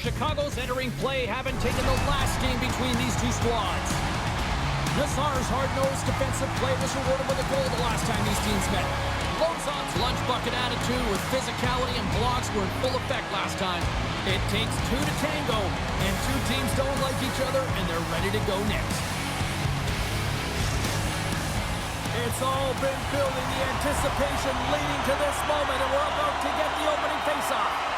Chicago's entering play, haven't taken the last game between these two squads. Nassar's hard-nosed defensive play was rewarded with a goal the last time these teams met. Lozon's lunch bucket attitude with physicality and blocks were in full effect last time. It takes two to tango, and two teams don't like each other, and they're ready to go next. It's all been building, the anticipation leading to this moment, and we're about to get the opening faceoff.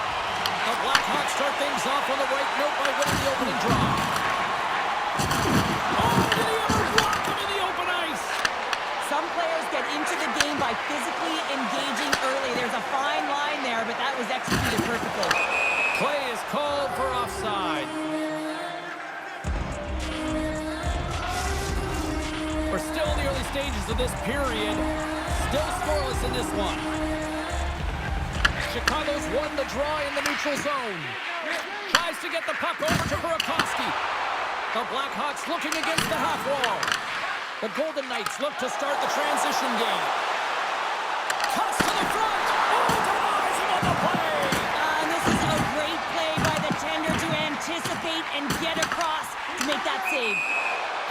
The Blackhawks start things off on the right note by winning the opening draw. Oh, did he ever block him in the open ice? Some players get into the game by physically engaging early. There's a fine line there, but that was executed perfectly. Play is called for offside. We're still in the early stages of this period. Still scoreless in this one. Chicago's won the draw in the neutral zone. Tries to get the puck over to Burakovsky. The Blackhawks looking against the half wall. The Golden Knights look to start the transition game. Toss to the front. Oh, denies him on the play. And this is a great play by the tender to anticipate and get across to make that save.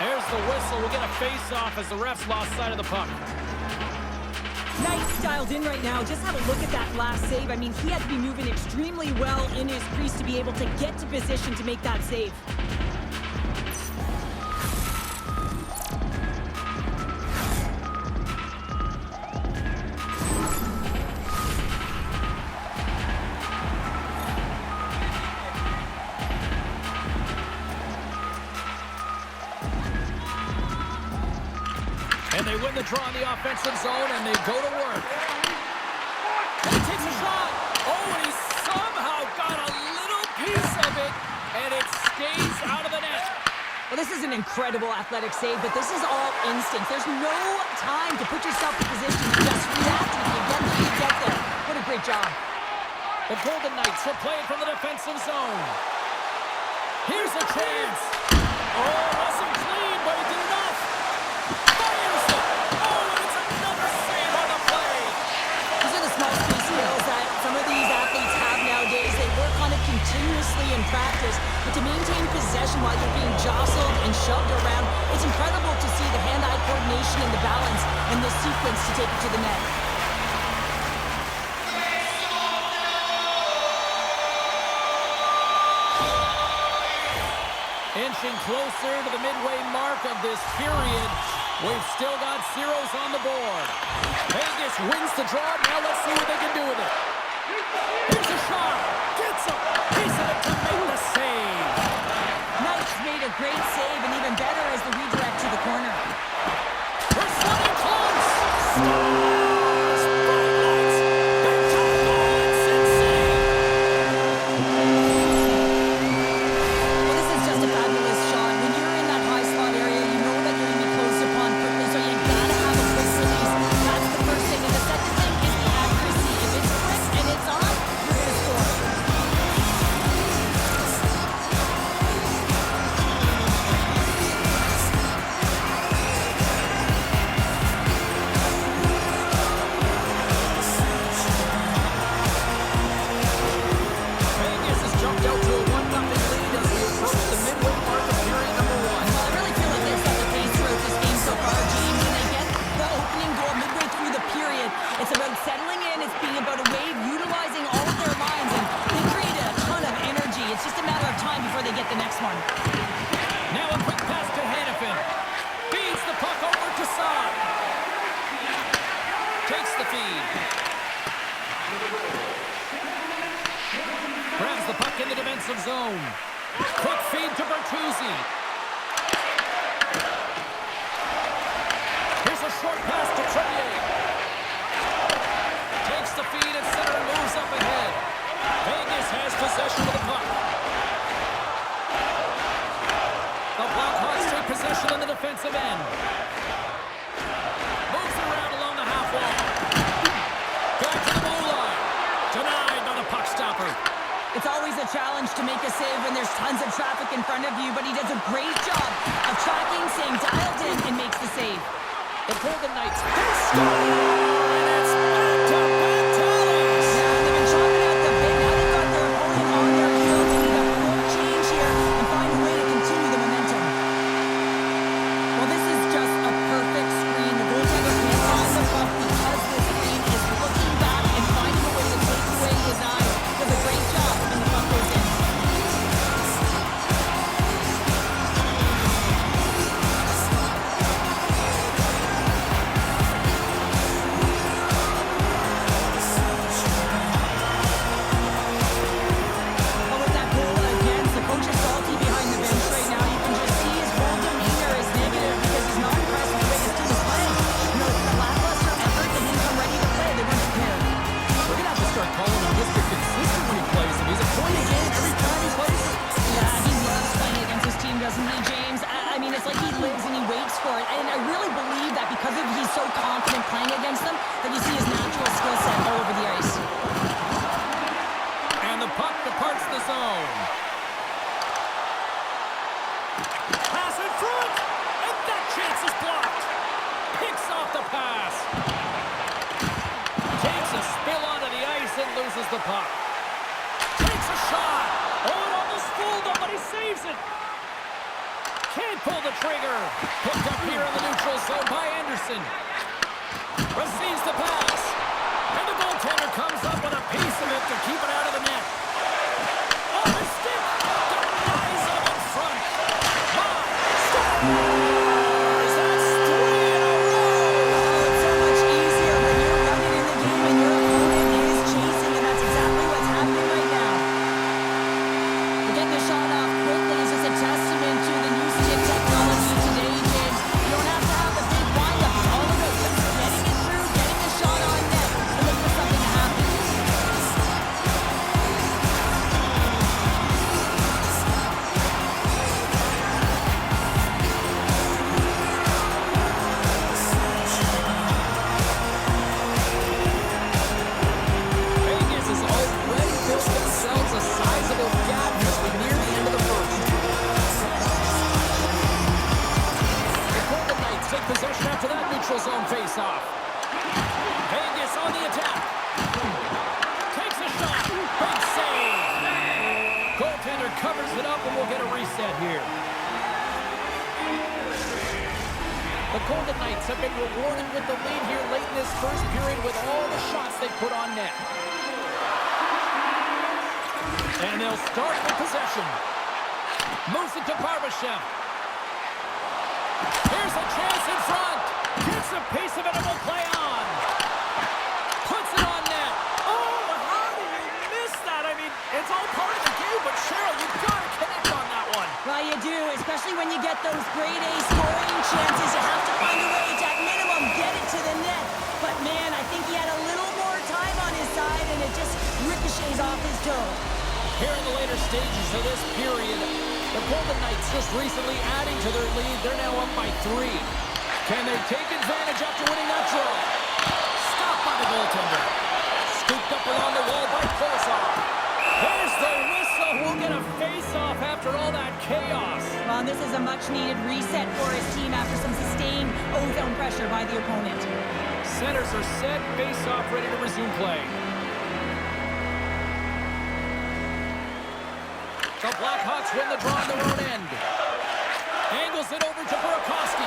There's the whistle. We'll get a face-off as the refs lost sight of the puck. Nice dialed in right now. Just have a look at that last save. I mean, he had to be moving extremely well in his crease to be able to get to position to make that save. And they win the draw in the offensive zone, and they go to work. And he takes a shot. Oh, and he somehow got a little piece of it, and it stays out of the net. Well, this is an incredible athletic save, but this is all instinct. There's no time to put yourself in position to just react. If you get there, you get there. What a great job. The Golden Knights will play it from the defensive zone. Here's a chance. Oh, it wasn't clean, but he did enough. Fires it. Oh, and it's another save on the play. These are the small space skills that some of these athletes have nowadays. They work on it continuously in practice, but to maintain possession while you're being jostled and shoved around, it's incredible to see the hand-eye coordination and the balance and the sequence to take it to the net. Inching closer to the midway mark of this period. We've still got zeros on the board. Vegas wins the draw. Now let's see what they can do with it. Here's a shot. Gets a piece of it to make the save. Knights made a great save, and even better as the redirect to the corner. We're slipping close. Scores! Blackhawks! Big time goal in Cincy! Well, this is just a fabulous shot. When you're in that high slot area, you know that you're going to be close upon quickly, so you gotta have a quick release. That's the first thing. And the second thing is the accuracy. If it's quick and it's on, you're going to score. Vegas has jumped out to a 1-0 lead as we approach the midway mark of period number 1. Well, I really feel like they've set the pace throughout this game so far, James. When they get the opening goal midway through the period, it's about settling in. It's being about a wave, utilizing all of their lines, and they create a ton of energy. It's just a matter of time before they get the next one. Now a quick pass to Hannafin. Feeds the puck over to Saad. Takes the feed. Grabs the puck in the defensive zone. Quick feed to Bertuzzi. Here's a short pass to Trenier. Takes the feed at center and moves up ahead. Vegas has possession of the puck. The Blackhawks take possession on the defensive end. Moves it around along the half wall. Back to the blue line. Denied by the puck stopper. It's always a challenge to make a save when there's tons of traffic in front of you, but he does a great job of tracking, staying dialed in, and makes the save. The Golden Knights score, and it's back to back tallies. Now they've been chopping out the bit. Now they've got their opponent on their heels. They need a puck. Takes a shot. Oh, it almost fooled him, but he saves it. Can't pull the trigger. Picked up here in the neutral zone by Anderson. Receives the pass. And the goaltender comes up with a piece of it to keep it out of the net. Oh, the stick. Denies him in front. Scores! That's 3 in a row. It's so much easier when you're running in the game and your opponent is chasing, and that's exactly what's happening right now. To get the shot off quickly is just a testament to the new stick technology today, James. You don't have to have the big windup. It's all about just getting it through, getting the shot on net, and look for something to happen. Vegas has already built themselves a sizable gap as we near the end of the first. The Golden Knights take possession after that neutral zone face-off. Vegas on the attack. Takes a shot. Big save. Goaltender covers it up, and we'll get a reset here. The Golden Knights have been rewarded with the lead here late in this first period with all the shots they put on net. And they'll start with possession. Moves it to Barbashev. Here's a chance in front. Gets a piece of it and will play on. Puts it on net. Oh, how do you miss that? I mean, it's all part of the game, but Cheryl, you've got to connect on that one. Well, you do, especially when you get those grade A scoring chances. You have to find a way to, at minimum, get it to the net. But, man, I think he had a little more time on his side, and it just ricochets off his toe. Here in the later stages of this period, the Golden Knights just recently adding to their lead. They're now up by 3. Can they take advantage after winning that draw? Stopped by the goaltender. Scooped up along the wall by Kolosov. Here's the whistle. We'll get a face-off after all that chaos. Well, this is a much-needed reset for his team after some sustained ozone pressure by the opponent. Centers are set. Face-off ready to resume play. The Blackhawks win the draw on their own end. Angles it over to Burakovsky.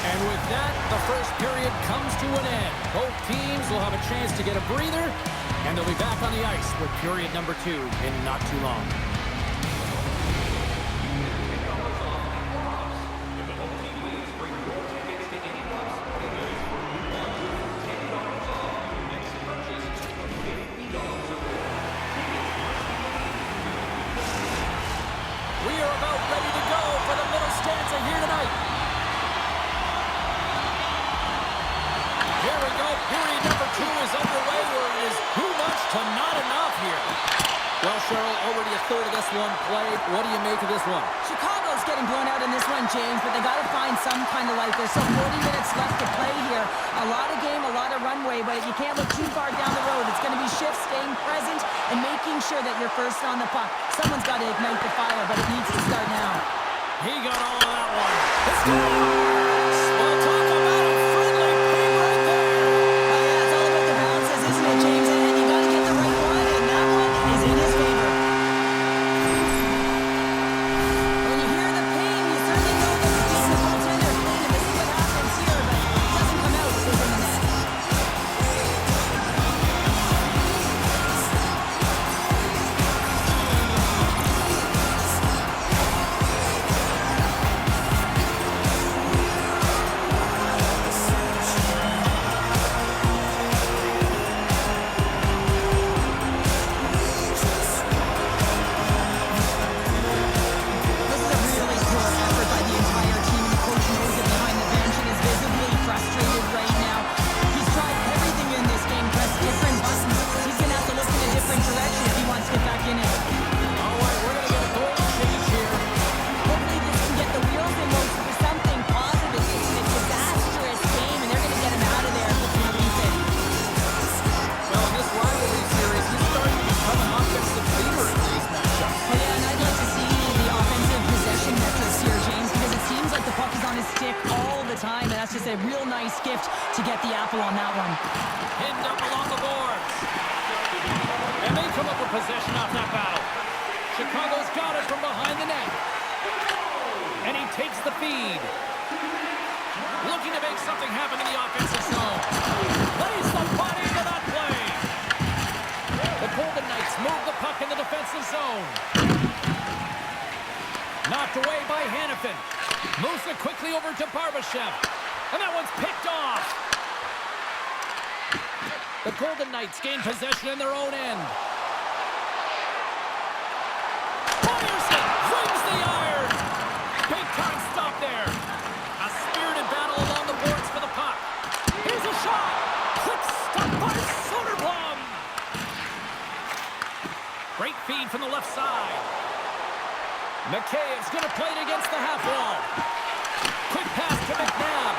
And with that, the first period comes to an end. Both teams will have a chance to get a breather, and they'll be back on the ice with period number 2 in not too long. We are about ready to go for the middle stanza here tonight. Here we go. Period number 2 is underway, where it is too much to not enough here. Well, Cheryl, already a third of this one played. What do you make of this one? Chicago's getting blown out in this one, James, but they got to find some kind of life. There's still 40 minutes left to play here. A lot of game, a lot of runway, but you can't look too far down the road. It's going to be shifts, staying present, and making sure that you're first on the puck. Someone's got to ignite the fire, but it needs to start now. He got all of that one. It's well, talk about a friendly ping right there. Oh, yeah, it's all about the bounces, isn't it, James? And you got to get the right one, and that one is in his favor. When you hear the ping, you certainly know that the team, the goaltender, clean, and this is what happens here, but it doesn't come out within the net. a real nice gift to get the apple on that one. Pinned up along the boards. And they come up with possession off that battle. Chicago's got it from behind the net. And he takes the feed. Looking to make something happen in the offensive zone. Lays the body into that play. The Golden Knights move the puck in the defensive zone. Knocked away by Hanifin. Moves it quickly over to Barbashev. And that one's picked off. The Golden Knights gain possession in their own end. Fires it! Rings the iron! Big time stop there. A spirited battle along the boards for the puck. Here's a shot! Quick stop by Soderblom! Great feed from the left side. McCabe's going to play it against the half wall. Quick pass to McNabb.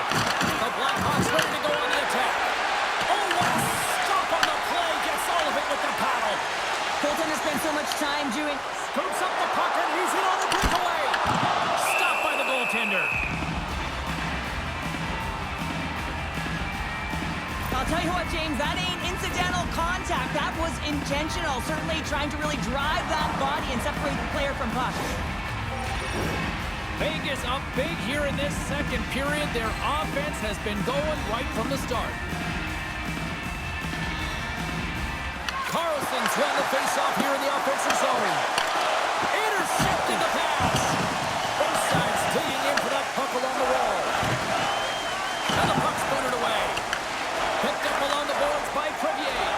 The Blackhawks ready to go on the attack. Oh, what a stop on the play. Gets all of it with the paddle. Goaltender spent so much time doing... Scoops up the puck and he's in on the breakaway. Stopped by the goaltender. I'll tell you what, James, that ain't incidental contact. That was intentional. Certainly trying to really drive that body and separate the player from puck. Vegas up big here in this second period. Their offense has been going right from the start. Carlson's won the face-off here in the offensive zone. Intercepted the pass. Both sides digging in for that puck along the wall. And the puck's booted away. Picked up along the boards by Crevier.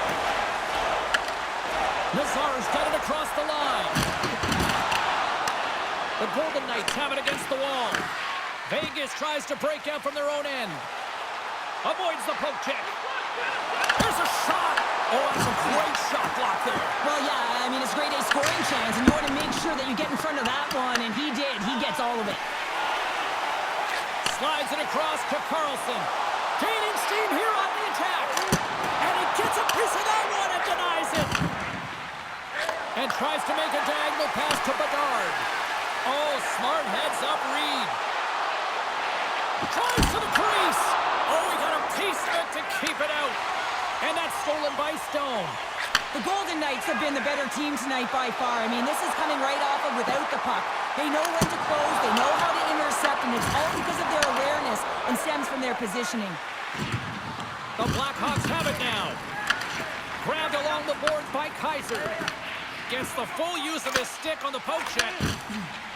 Nazar's got it across the line. The Golden Knights have it against the wall. Vegas tries to break out from their own end. Avoids the poke check. There's a shot. Oh, that's a great shot block there. Well, yeah, I mean, it's a grade A scoring chance, and you want to make sure that you get in front of that one, and he did. He gets all of it. Slides it across to Carlson. Gaining steam here on the attack. And he gets a piece of that one and denies it. And tries to make a diagonal pass to Bedard. Oh, smart heads up Reed. Tries to the crease. Oh, he got a piece of it to keep it out. And that's stolen by Stone. The Golden Knights have been the better team tonight by far. I mean, this is coming right off of without the puck. They know when to close, they know how to intercept, and it's all because of their awareness and stems from their positioning. The Blackhawks have it now. Grabbed along the boards by Kaiser. Gets the full use of his stick on the poke check.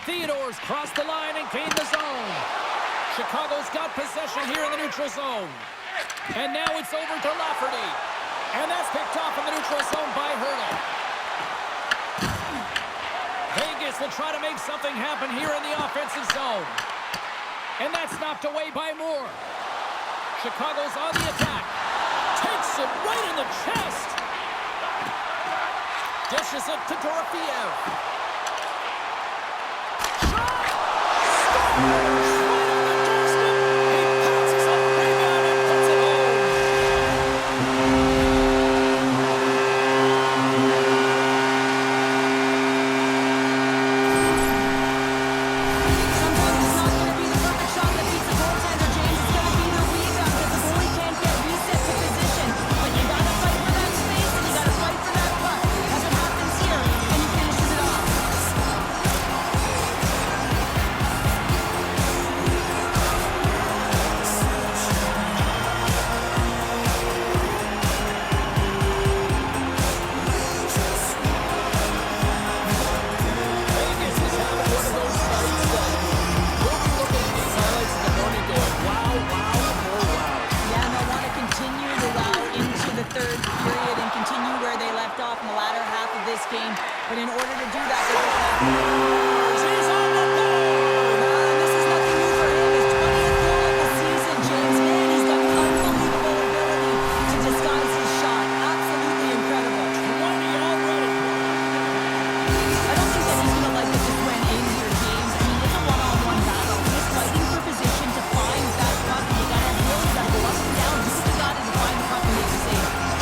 Theodore's crossed the line and gained the zone. Chicago's got possession here in the neutral zone. And now it's over to Lafferty. And that's picked off in the neutral zone by Hurley. Vegas will try to make something happen here in the offensive zone. And that's knocked away by Moore. Chicago's on the attack. Takes it right in the chest. Dishes it to Dorofiev. Shot! Scores! But in order to do that, he's on the board! This is nothing new for him. His 20th goal of the season, James. Man, he's got an unbelievable ability to disguise his shot. Absolutely incredible. 20 already. I don't think that he's going to like that this went in here, James. I mean, it's a one-on-one battle. He's fighting for position to find that puck. You got to really go up and down. Do what you got to find the puck and make the save.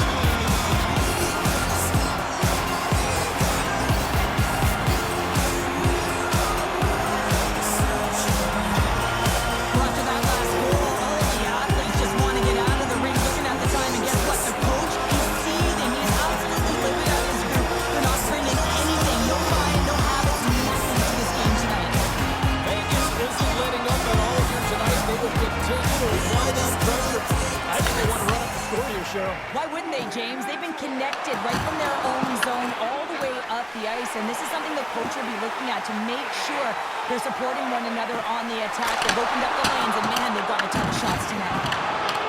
Cheryl. Why wouldn't they, James? They've been connected right from their own zone all the way up the ice, and this is something the coach will be looking at to make sure they're supporting one another on the attack. They've opened up the lanes, and man, they've gotten a ton of shots tonight.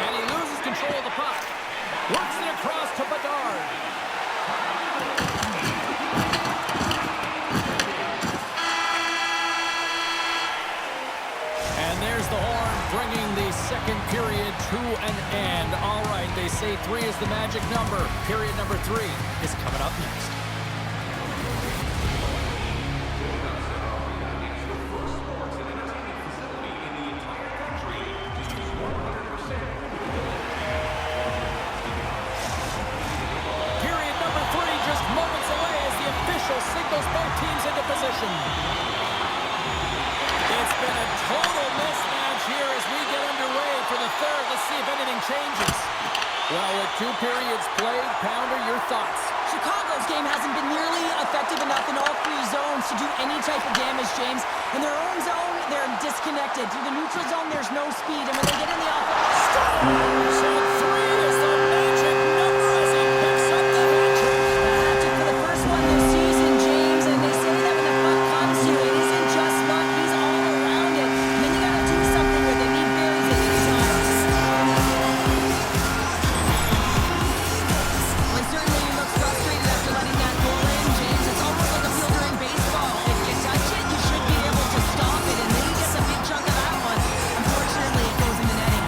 And he loses control of the puck. Works it across to Bedard. And there's the horn, bringing the second period to an end. All right, they say 3 is the magic number. Period number 3 is coming up next. Period number 3 just moments away as the official signals both teams into position. It's been a total mismatch here as we get underway for the third. Let's see if anything changes. Well, with 2 periods played, Pounder, your thoughts? Chicago's game hasn't been nearly effective enough in all 3 zones to do any type of damage, James. In their own zone, they're disconnected. Through the neutral zone, there's no speed. And when they get in the offense... Stars and 3 is the magic number as he picks up the hat-trick. The hat-trick for the first one this season, James. And they say that when the puck comes to you, it isn't just luck. He's all around it. And then you got to do something with it. He buries it inside. Well, certainly he looks frustrated after letting that goal in, James. It's almost like a fielder in baseball. If you touch it, you should be able to stop it. And then he gets a big chunk of that one. Unfortunately, it goes in the netting.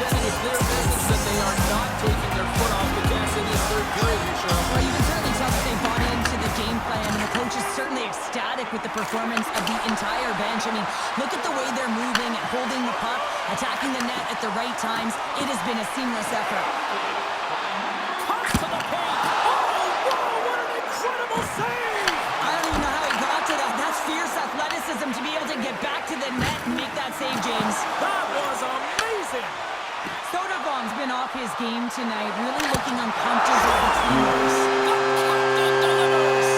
Sending a clear message that they are not taking their foot off the gas in this third period, Cheryl. Well, you can certainly tell that they bought into the game plan, and the coach is certainly ecstatic with the performance of the entire bench. I mean, look at the way they're moving and holding the puck, attacking the net at the right times. It has been a seamless effort. Cuts to the paint. Oh, whoa, what an incredible save! I don't even know how he got to that. That's fierce athleticism to be able to get back to the net and make that save, James. That was amazing! Soderblom's been off his game tonight, really looking uncomfortable between us. The captain delivers!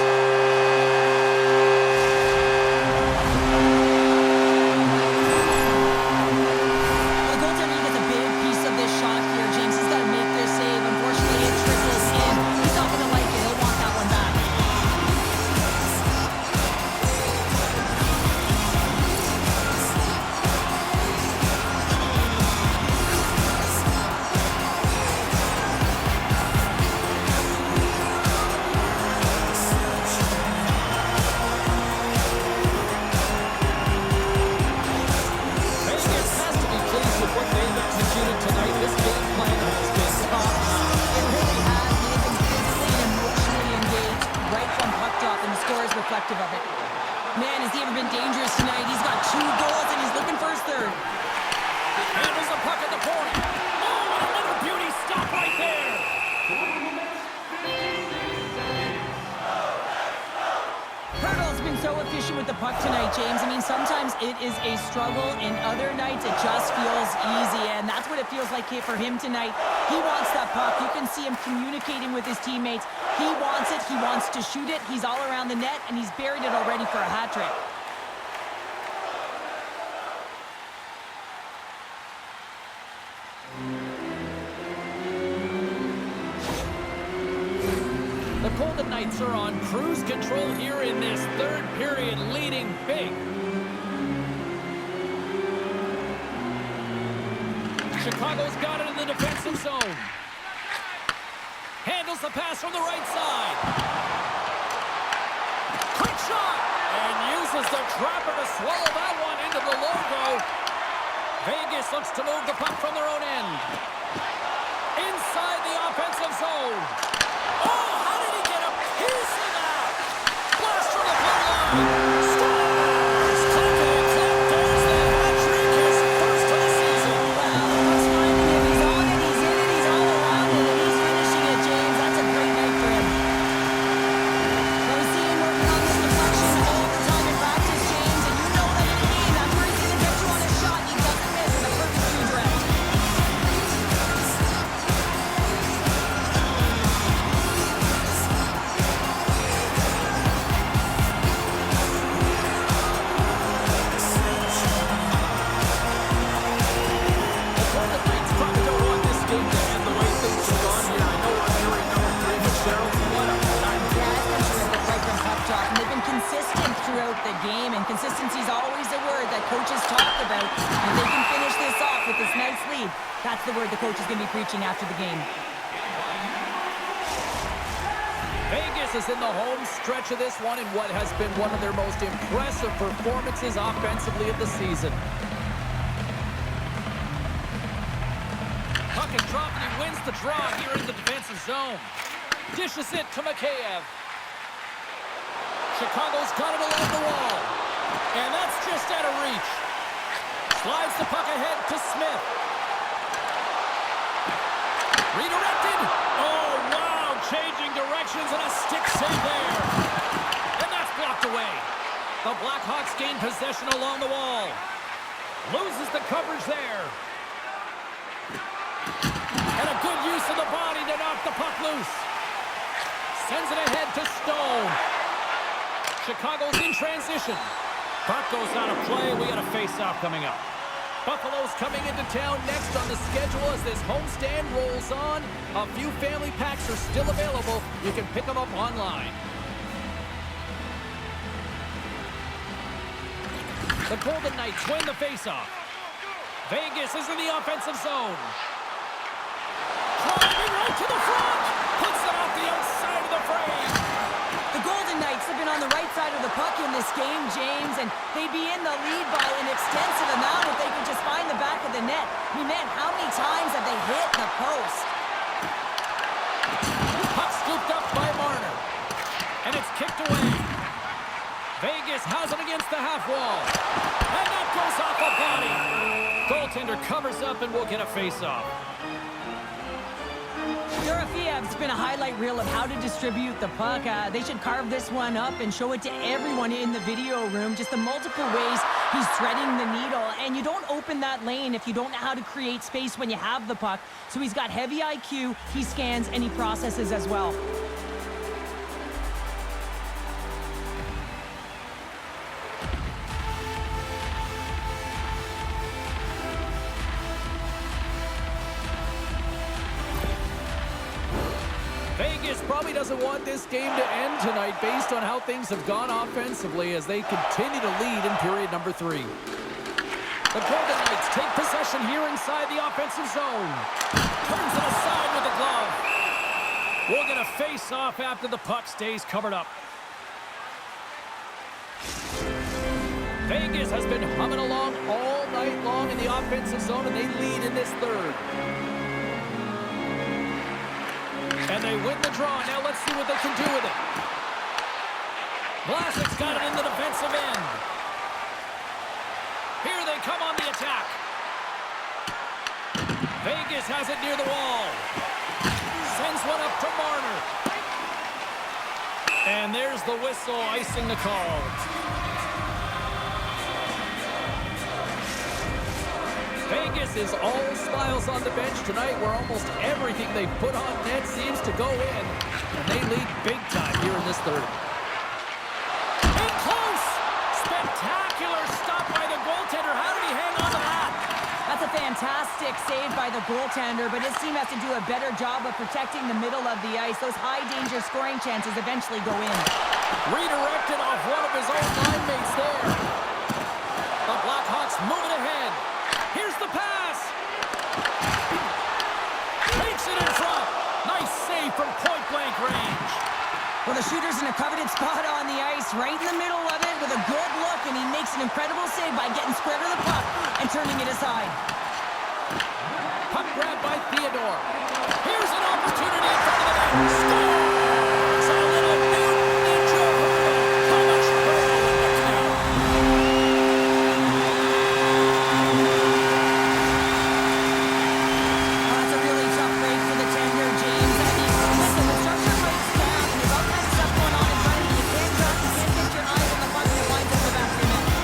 The goaltender gets a big piece of this shot here, James. He's got to make this save. Unfortunately, it trickles in. He's not going to like it. He'll want that one back. Vegas has to be pleased with what they've executed tonight. This game plan has been top. It really has. They've been physically and emotionally engaged right from puck drop, and the score is reflective of it. Man, has he ever been dangerous tonight? He's got 2 goals, and he's looking for his third. Handles the puck at the point. Oh, and another beauty stop right there. Hurdle's been so efficient with the puck tonight, James. I mean, sometimes it is a struggle, and other nights it just feels easy, and that's what it feels like here for him tonight. He wants that puck. You can see him communicating with his teammates. He wants it. He wants to shoot it. He's all around the net, and he's buried it already for a hat trick. The Golden Knights are on cruise control here in this third period, leading big. Chicago's got it in the defensive zone. Handles the pass from the right side. Quick shot! And uses the trapper to swallow that one into the logo. Vegas looks to move the puck from their own end. Inside the offensive zone. Oh, how did he get a piece of that? Blast from the blue line. Stars! Click and click. There's the hat-trick, his first of the season. Well, what's finding him? He's on it, he's in it, he's all around it, and he's finishing it, James. That's a great night for him. Well, we see him working on this deflection all the time in practice, James, and you know that coaches talk about. If they can finish this off with this nice lead, that's the word the coach is going to be preaching after the game. Vegas is in the home stretch of this one in what has been one of their most impressive performances offensively of the season. Puck is dropped and he wins the draw here in the defensive zone. Dishes it to Mikheyev. Chicago's got it along the wall. And that's just out of reach. Slides the puck ahead to Smith. Redirected. Oh, wow. Changing directions and a stick save there. And that's blocked away. The Blackhawks gain possession along the wall. Loses the coverage there. And a good use of the body to knock the puck loose. Sends it ahead to Stone. Chicago's in transition. Puck goes out of play. We got a face-off coming up. Buffalo's coming into town next on the schedule as this homestand rolls on. A few family packs are still available. You can pick them up online. The Golden Knights win the face-off. Vegas is in the offensive zone. Driving right to the front. Puts it off the outside of the frame. The Golden Knights have been on the right side of the puck in this game, James, and they'd be in the lead by an extensive amount if they could just find the back of the net. I mean, man, how many times have they hit the post? Puck scooped up by Marner. And it's kicked away. Vegas has it against the half wall. And that goes off a body. Goaltender covers up and will get a face-off. Eurofiev's been a highlight reel of how to distribute the puck. They should carve this one up and show it to everyone in the video room. Just the multiple ways he's threading the needle. And you don't open that lane if you don't know how to create space when you have the puck. So he's got heavy IQ, he scans, and he processes as well. Vegas probably doesn't want this game to end tonight based on how things have gone offensively as they continue to lead in period number 3. The Golden Knights take possession here inside the offensive zone. Turns it aside with the glove. We'll get a face-off after the puck stays covered up. Vegas has been humming along all night long in the offensive zone, and they lead in this third. And they win the draw. Now let's see what they can do with it. Vlasic's got it in the defensive end. Here they come on the attack. Vegas has it near the wall. Sends one up to Marner. And there's the whistle icing the call. Vegas is all smiles on the bench tonight, where almost everything they put on net seems to go in. And they lead big time here in this third. In close! Spectacular stop by the goaltender. How did he hang on to that? That's a fantastic save by the goaltender, but his team has to do a better job of protecting the middle of the ice. Those high-danger scoring chances eventually go in. Redirected off one of his own line mates there. The Blackhawks moving ahead. Here's the pass. Takes it in front. Nice save from point-blank range. Well, the shooter's in a coveted spot on the ice, right in the middle of it with a good look, and he makes an incredible save by getting square to the puck and turning it aside. Puck grab by Theodore. Here's an opportunity in front of the net. Score! It's a little ninja. How much further in the count? That's a really tough break for the tender, James. I mean, listen, the structure breaks down, and there's all kinds of stuff going on in front of you. You can't drop, you can't get your eyes on the puck, and it winds up in the back of your net.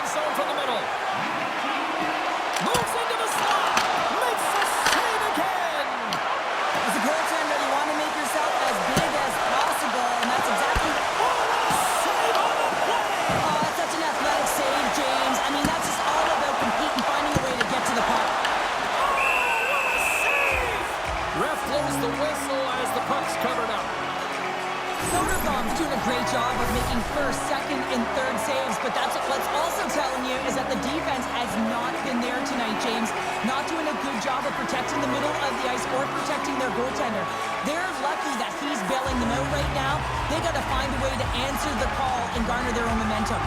zone from the middle. Moves into the slot. Makes the save again. As a goaltender, you want to make yourself as big as possible, and that's exactly Save on the play. oh, that's such an athletic save, James. I mean, that's just all about competing, finding a way to get to the puck. Ref blows the whistle as the puck's covered up. Soderblom's doing a great job of making first, second, and third saves, but that's what's also telling you is that the defense has not been there tonight, James. Not doing a good job of protecting the middle of the ice or protecting their goaltender. They're lucky that he's bailing them out right now. They got to find a way to answer the call and garner their own momentum.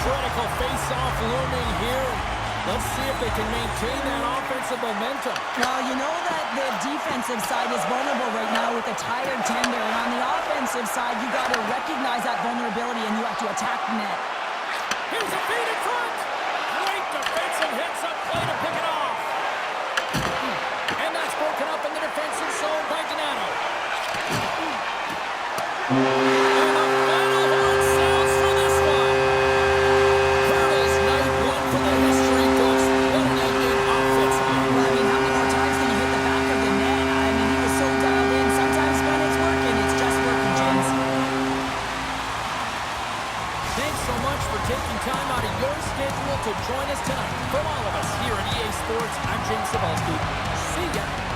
Critical face-off looming here. Let's see if they can maintain that offensive momentum. Well, you know that the defensive side is vulnerable right now with a tired tender, and on the offensive side, you got to recognize that vulnerability and you have to attack the net. Here's a feed in front. Great defensive hits up play to pick it off. And that's broken up in the defensive zone by Donato. Taking time out of your schedule to join us tonight. From all of us here at EA Sports, I'm James Cebulski. See ya.